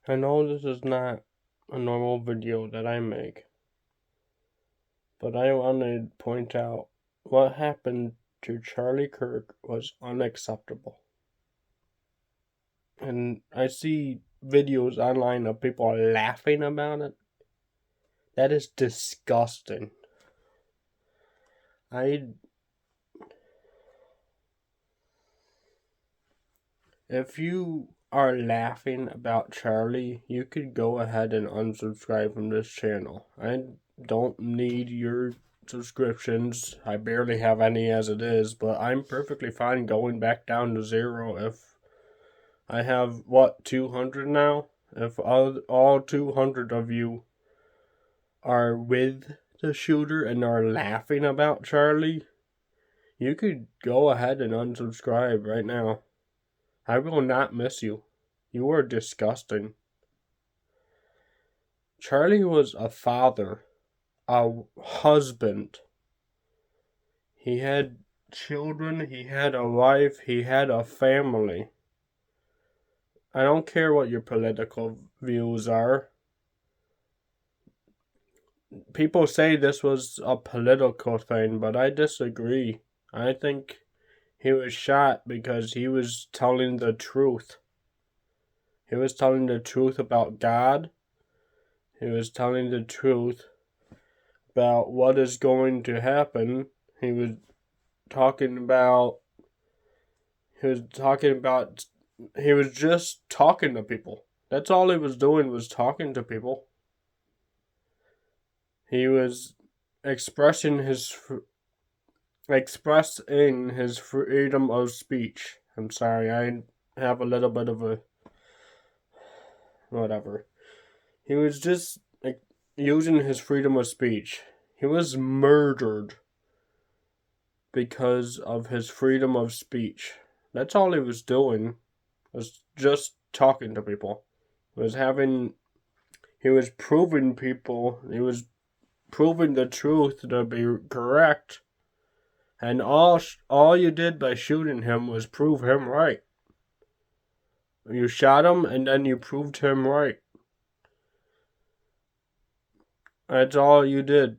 I know this is not a normal video that I make, but I want to point out what happened to Charlie Kirk was unacceptable. And I see videos online of people laughing about it. That is disgusting. I If you are laughing about Charlie, you could go ahead and unsubscribe from this channel. I don't need your subscriptions. I barely have any as it is, but I'm perfectly fine going back down to zero if I have, 200 now? If all 200 of you are with the shooter and are laughing about Charlie, you could go ahead and unsubscribe right now. I will not miss you. You are disgusting. Charlie was a father, a husband. He had children, he had a wife, he had a family. I don't care what your political views are. People say this was a political thing, but I disagree. I think he was shot because he was telling the truth. He was telling the truth about God. He was telling the truth about what is going to happen. He was talking about he was talking about he was just talking to people. That's all he was doing, was talking to people. He was expressing his freedom of speech. I'm sorry, I have a little bit of a whatever. He was just using his freedom of speech. He was murdered because of his freedom of speech. That's all he was doing, was just talking to people. He was proving the truth to be correct. And all you did by shooting him was prove him right. You shot him and then you proved him right. That's all you did.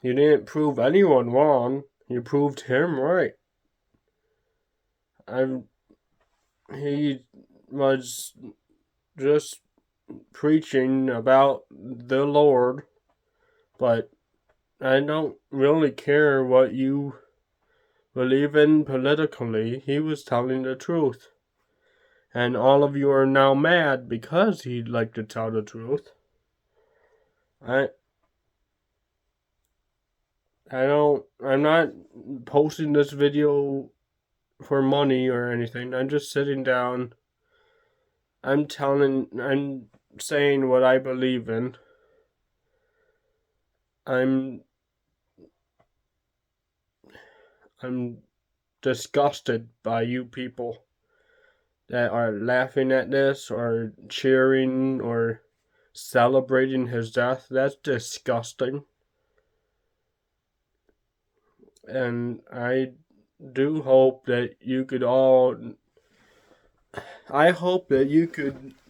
You didn't prove anyone wrong. You proved him right. He was just preaching about the Lord, but I don't really care what you believe in politically. He was telling the truth. And all of you are now mad because he'd like to tell the truth. I'm not posting this video for money or anything. I'm just sitting down. I'm saying what I believe in. I'm disgusted by you people that are laughing at this or cheering or celebrating his death. That's disgusting. And I do hope that you could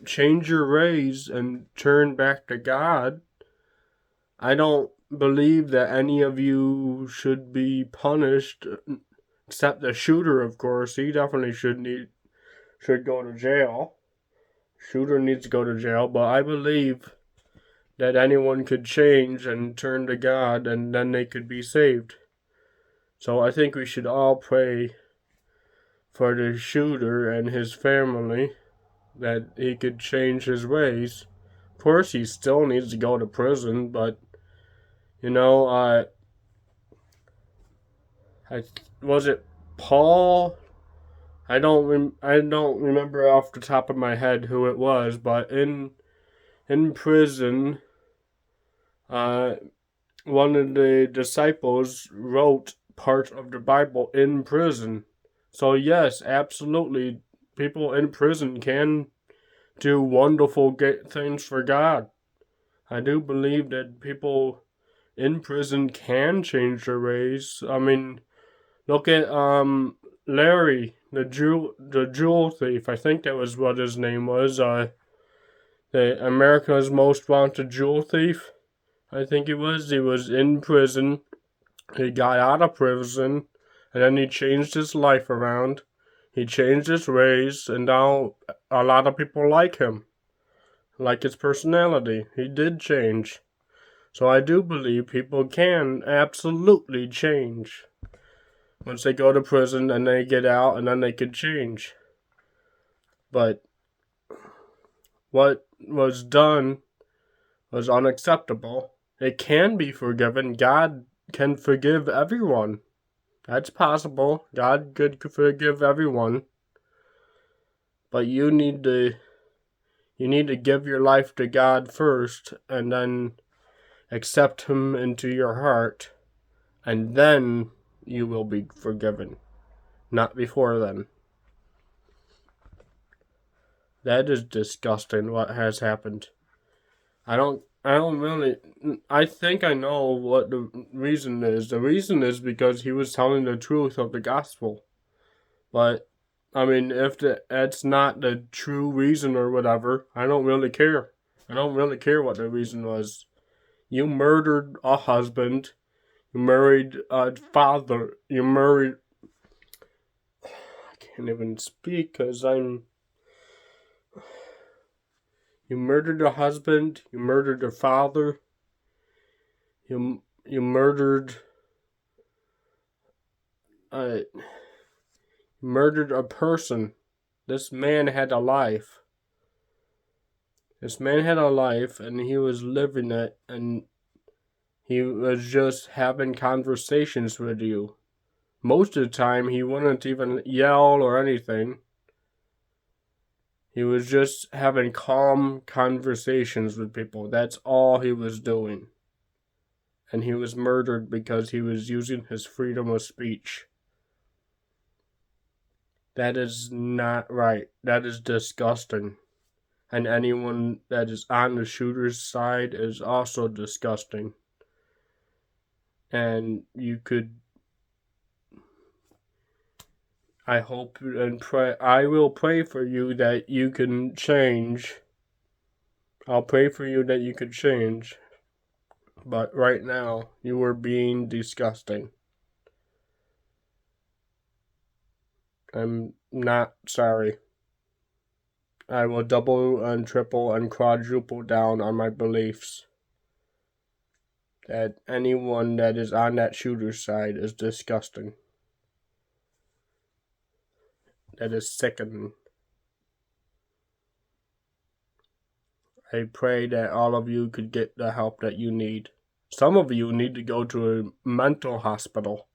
change your ways and turn back to God. I don't believe that any of you should be punished, except the shooter, of course. He definitely should go to jail. Shooter needs to go to jail, but I believe that anyone could change and turn to God, and then they could be saved. So I think we should all pray for the shooter and his family, that he could change his ways. Of course, he still needs to go to prison, but was it Paul? I don't remember off the top of my head who it was, but in prison, one of the disciples wrote part of the Bible in prison. So yes, absolutely, people in prison can do wonderful things for God. I do believe that people in prison can change their ways. I mean, look at Larry the jewel thief. I think that was what his name was. The America's Most Wanted Jewel Thief. I think it was. He was in prison. He got out of prison, and then he changed his life around. He changed his ways, and now a lot of people like him, like his personality. He did change. So I do believe people can absolutely change. Once they go to prison and they get out, and then they could change. But what was done was unacceptable. It can be forgiven. God can forgive everyone. That's possible. God could forgive everyone. But you need to give your life to God first, and then accept Him into your heart, and then you will be forgiven. Not before then. That is disgusting what has happened. I think I know what the reason is. The reason is because he was telling the truth of the gospel. But, I mean, if that's not the true reason or whatever, I don't really care. I don't really care what the reason was. You murdered a husband. You married a father. You can't even speak because You murdered a husband. You murdered a father. You murdered a person. This man had a life. This man had a life, and he was living it, and he was just having conversations with you. Most of the time, he wouldn't even yell or anything. He was just having calm conversations with people. That's all he was doing. And he was murdered because he was using his freedom of speech. That is not right. That is disgusting. And anyone that is on the shooter's side is also disgusting. And I hope and pray, I will pray for you that you can change. I'll pray for you that you can change. But right now, you are being disgusting. I'm not sorry. I will double and triple and quadruple down on my beliefs that anyone that is on that shooter's side is disgusting. That is sickening. I pray that all of you could get the help that you need. Some of you need to go to a mental hospital.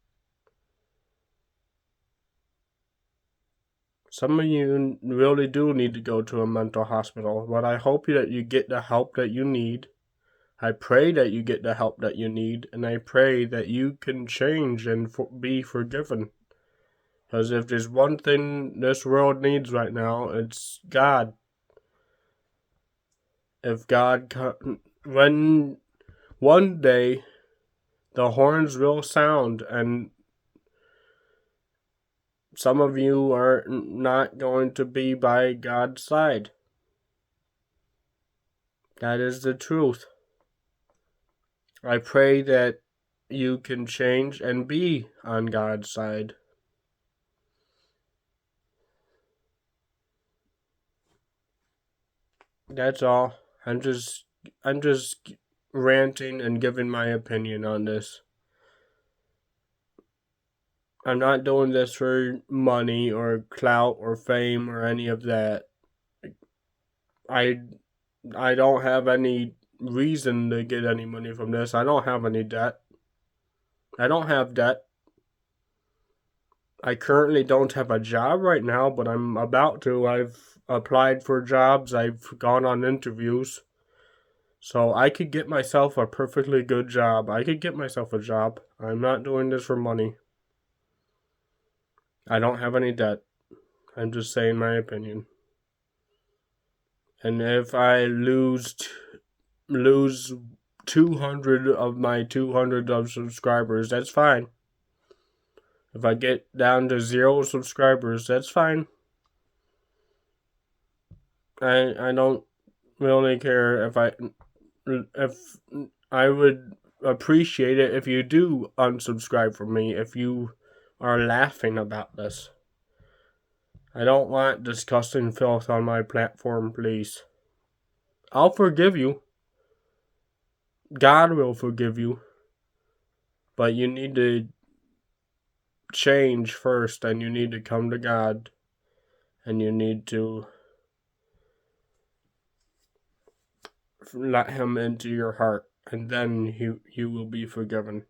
Some of you really do need to go to a mental hospital, but I hope that you get the help that you need. I pray that you get the help that you need, and I pray that you can change and be forgiven. Because if there's one thing this world needs right now, it's God. If God, when one day the horns will sound, and some of you are not going to be by God's side. That is the truth. I pray that you can change and be on God's side. That's all. I'm just ranting and giving my opinion on this. I'm not doing this for money or clout or fame or any of that. I don't have any reason to get any money from this. I don't have any debt. I don't have debt. I currently don't have a job right now, but I'm about to. I've applied for jobs. I've gone on interviews. So I could get myself a perfectly good job. I could get myself a job. I'm not doing this for money. I don't have any debt. I'm just saying my opinion. And if I lose 200 of my 200 of subscribers, that's fine. If I get down to 0 subscribers, that's fine. I don't really care if I would appreciate it if you do unsubscribe from me, if you are laughing about this. I don't want disgusting filth on my platform, please. I'll forgive you. God will forgive you. But you need to change first, and you need to come to God, and you need to let Him into your heart, and then you will be forgiven.